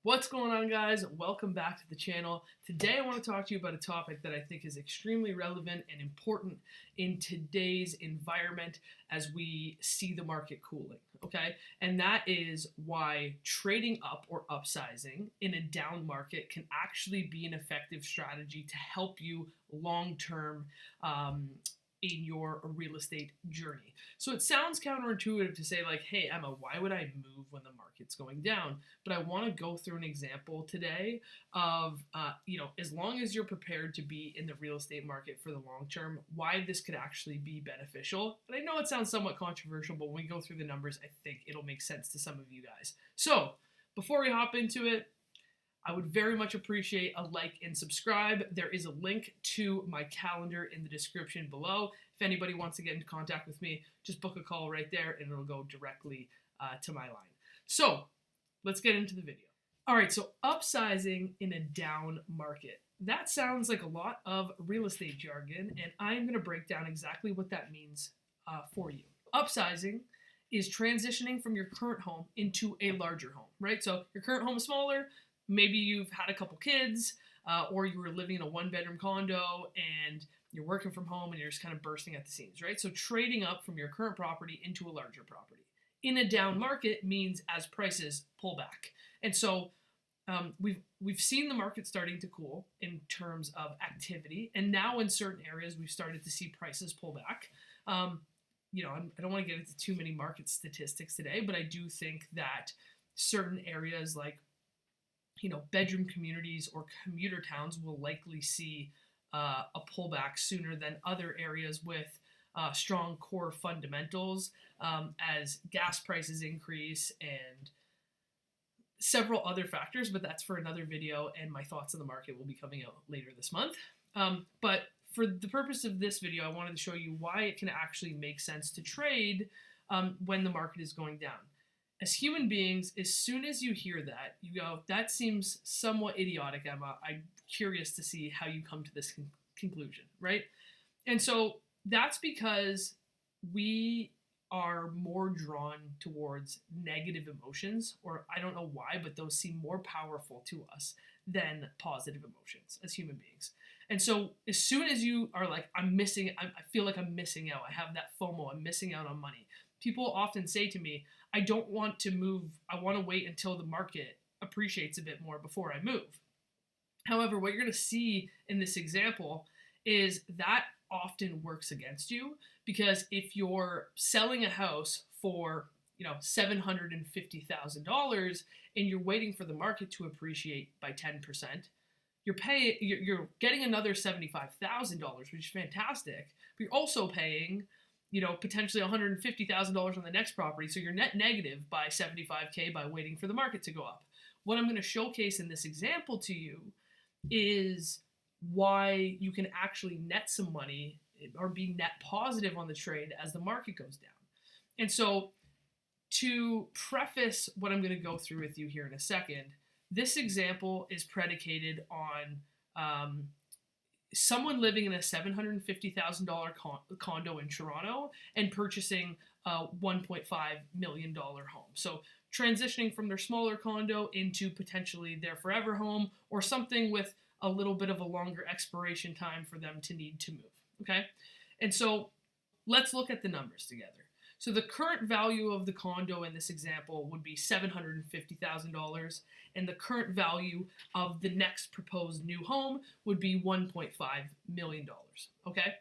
What's going on, guys? Welcome back to the channel. Today I want to talk to you about a topic that I think is extremely relevant and important in today's environment as we see the market cooling, okay? And that is why trading up or upsizing in a down market can actually be an effective strategy to help you long-term in your real estate journey. So it sounds counterintuitive to say like, hey, Emma, why would I move when the market's going down? But I want to go through an example today of, as long as you're prepared to be in the real estate market for the long term, why this could actually be beneficial. And I know it sounds somewhat controversial, but when we go through the numbers, I think it'll make sense to some of you guys. So before we hop into it, I would very much appreciate a like and subscribe. There is a link to my calendar in the description below. If anybody wants to get in contact with me, just book a call right there and it'll go directly to my line. So let's get into the video. All right, so upsizing in a down market. That sounds like a lot of real estate jargon, and I'm going to break down exactly what that means for you. Upsizing is transitioning from your current home into a larger home, right? So your current home is smaller. Maybe you've had a couple kids, or you were living in a one-bedroom condo and you're working from home and you're just kind of bursting at the seams, right? So trading up from your current property into a larger property. In a down market means as prices pull back. And so we've seen the market starting to cool in terms of activity. And now in certain areas, we've started to see prices pull back. I don't want to get into too many market statistics today, but I do think that certain areas like bedroom communities or commuter towns will likely see a pullback sooner than other areas with strong core fundamentals as gas prices increase and several other factors, but that's for another video, and my thoughts on the market will be coming out later this month. But for the purpose of this video, I wanted to show you why it can actually make sense to trade when the market is going down. As human beings, as soon as you hear that, you go, that seems somewhat idiotic, Emma. I'm curious to see how you come to this conclusion, right? And so that's because we are more drawn towards negative emotions, or I don't know why, but those seem more powerful to us than positive emotions as human beings. And so as soon as you are like, I feel like I'm missing out. I have that FOMO. I'm missing out on money. People often say to me, I don't want to move. I want to wait until the market appreciates a bit more before I move. However, what you're going to see in this example is that often works against you, because if you're selling a house for $750,000 and you're waiting for the market to appreciate by 10%, you're getting another $75,000, which is fantastic. But you're also paying potentially $150,000 on the next property. So you're net negative by $75K by waiting for the market to go up. What I'm going to showcase in this example to you is why you can actually net some money or be net positive on the trade as the market goes down. And so to preface what I'm going to go through with you here in a second, this example is predicated on someone living in a $750,000 condo in Toronto and purchasing a $1.5 million home. So transitioning from their smaller condo into potentially their forever home, or something with a little bit of a longer expiration time for them to need to move, okay? And so let's look at the numbers together. So the current value of the condo in this example would be $750,000, and the current value of the next proposed new home would be $1.5 million, okay?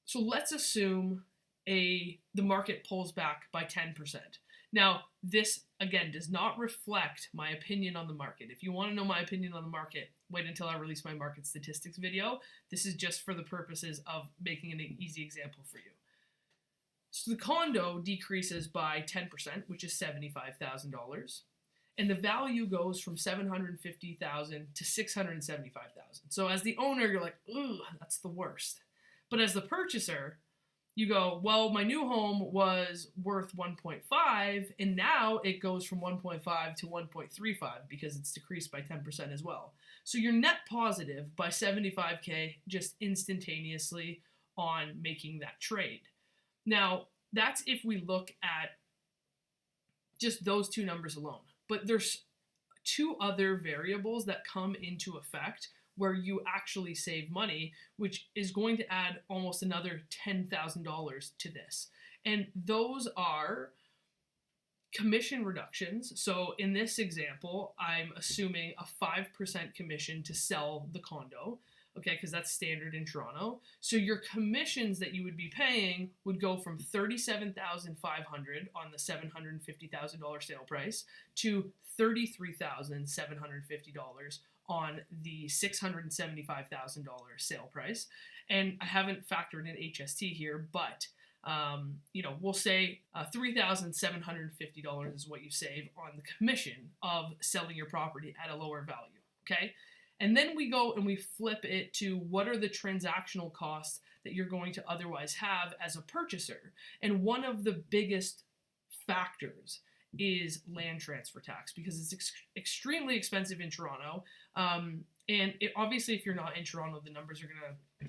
So let's assume the market pulls back by 10%. Now, this, again, does not reflect my opinion on the market. If you want to know my opinion on the market, wait until I release my market statistics video. This is just for the purposes of making an easy example for you. So the condo decreases by 10%, which is $75,000, and the value goes from $750,000 to $675,000. So as the owner, you're like, ooh, that's the worst. But as the purchaser, you go, well, my new home was worth 1.5, and now it goes from 1.5 to 1.35 because it's decreased by 10% as well. So you're net positive by $75K just instantaneously on making that trade. Now, that's if we look at just those two numbers alone. But there's two other variables that come into effect where you actually save money, which is going to add almost another $10,000 to this. And those are commission reductions. So in this example, I'm assuming a 5% commission to sell the condo, okay, because that's standard in Toronto. So your commissions that you would be paying would go from $37,500 on the $750,000 sale price to $33,750 on the $675,000 sale price. And I haven't factored in HST here, but we'll say $3,750 is what you save on the commission of selling your property at a lower value, okay? And then we go and we flip it to what are the transactional costs that you're going to otherwise have as a purchaser. And one of the biggest factors is land transfer tax, because it's extremely expensive in Toronto. Obviously, if you're not in Toronto, the numbers are going to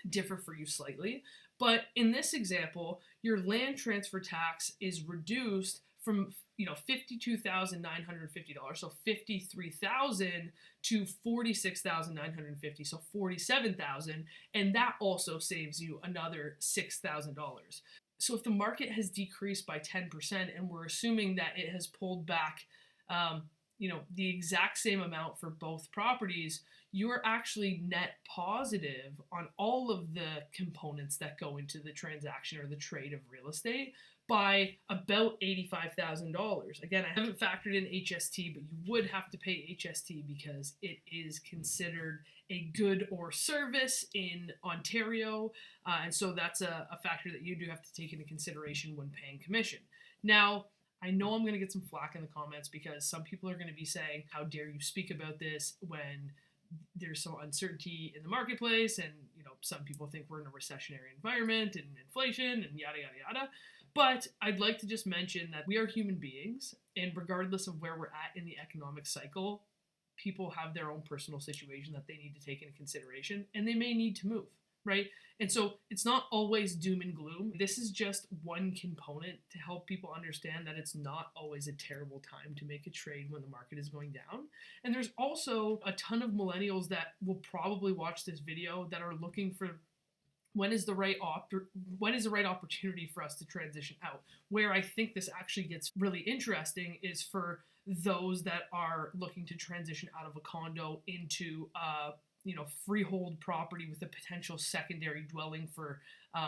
differ for you slightly. But in this example, your land transfer tax is reduced from $52,950, so $53,000 to $46,950, so $47,000, and that also saves you another $6,000. So if the market has decreased by 10%, and we're assuming that it has pulled back, the exact same amount for both properties, you're actually net positive on all of the components that go into the transaction or the trade of real estate by about $85,000. Again, I haven't factored in HST, but you would have to pay HST because it is considered a good or service in Ontario, and so that's a factor that you do have to take into consideration when paying commission. Now, I know I'm going to get some flack in the comments because some people are going to be saying, how dare you speak about this when there's some uncertainty in the marketplace, and some people think we're in a recessionary environment and inflation and yada yada yada. But I'd like to just mention that we are human beings, and regardless of where we're at in the economic cycle, people have their own personal situation that they need to take into consideration, and they may need to move, right? And so it's not always doom and gloom. This is just one component to help people understand that it's not always a terrible time to make a trade when the market is going down. And there's also a ton of millennials that will probably watch this video that are looking for when is the right opportunity for us to transition out. Where I think this actually gets really interesting is for those that are looking to transition out of a condo into freehold property with a potential secondary dwelling for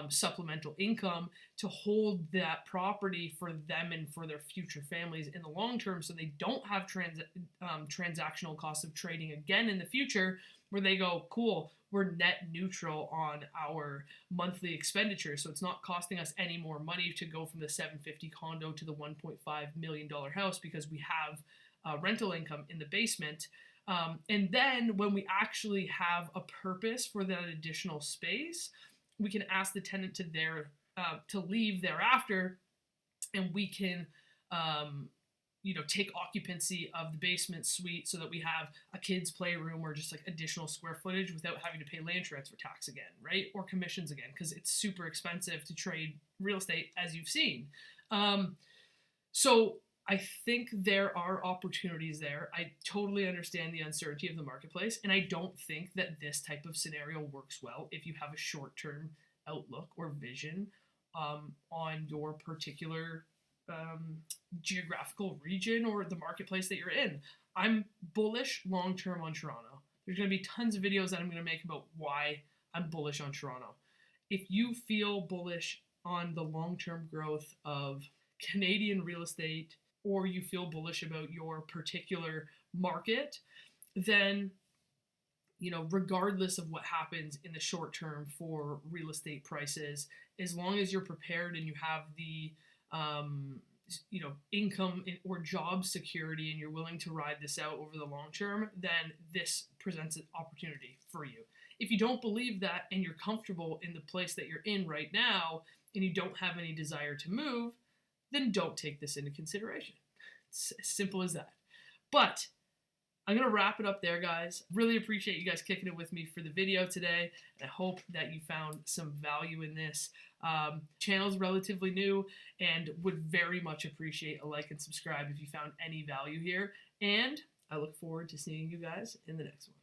supplemental income, to hold that property for them and for their future families in the long term, so they don't have transactional costs of trading again in the future, where they go, cool, we're net neutral on our monthly expenditure, so it's not costing us any more money to go from the $750 condo to the $1.5 million house because we have rental income in the basement. And then when we actually have a purpose for that additional space, we can ask the tenant to leave thereafter, and we can take occupancy of the basement suite so that we have a kid's playroom or just like additional square footage without having to pay land transfer tax again, right? Or commissions again, because it's super expensive to trade real estate, as you've seen. So I think there are opportunities there. I totally understand the uncertainty of the marketplace, and I don't think that this type of scenario works well if you have a short-term outlook or vision on your particular geographical region or the marketplace that you're in. I'm bullish long-term on Toronto. There's going to be tons of videos that I'm going to make about why I'm bullish on Toronto. If you feel bullish on the long-term growth of Canadian real estate, or you feel bullish about your particular market, then, regardless of what happens in the short term for real estate prices, as long as you're prepared and you have the, income or job security and you're willing to ride this out over the long term, then this presents an opportunity for you. If you don't believe that and you're comfortable in the place that you're in right now and you don't have any desire to move, then don't take this into consideration. It's as simple as that. But I'm going to wrap it up there, guys. Really appreciate you guys kicking it with me for the video today. And I hope that you found some value in this. Channel's relatively new and would very much appreciate a like and subscribe if you found any value here. And I look forward to seeing you guys in the next one.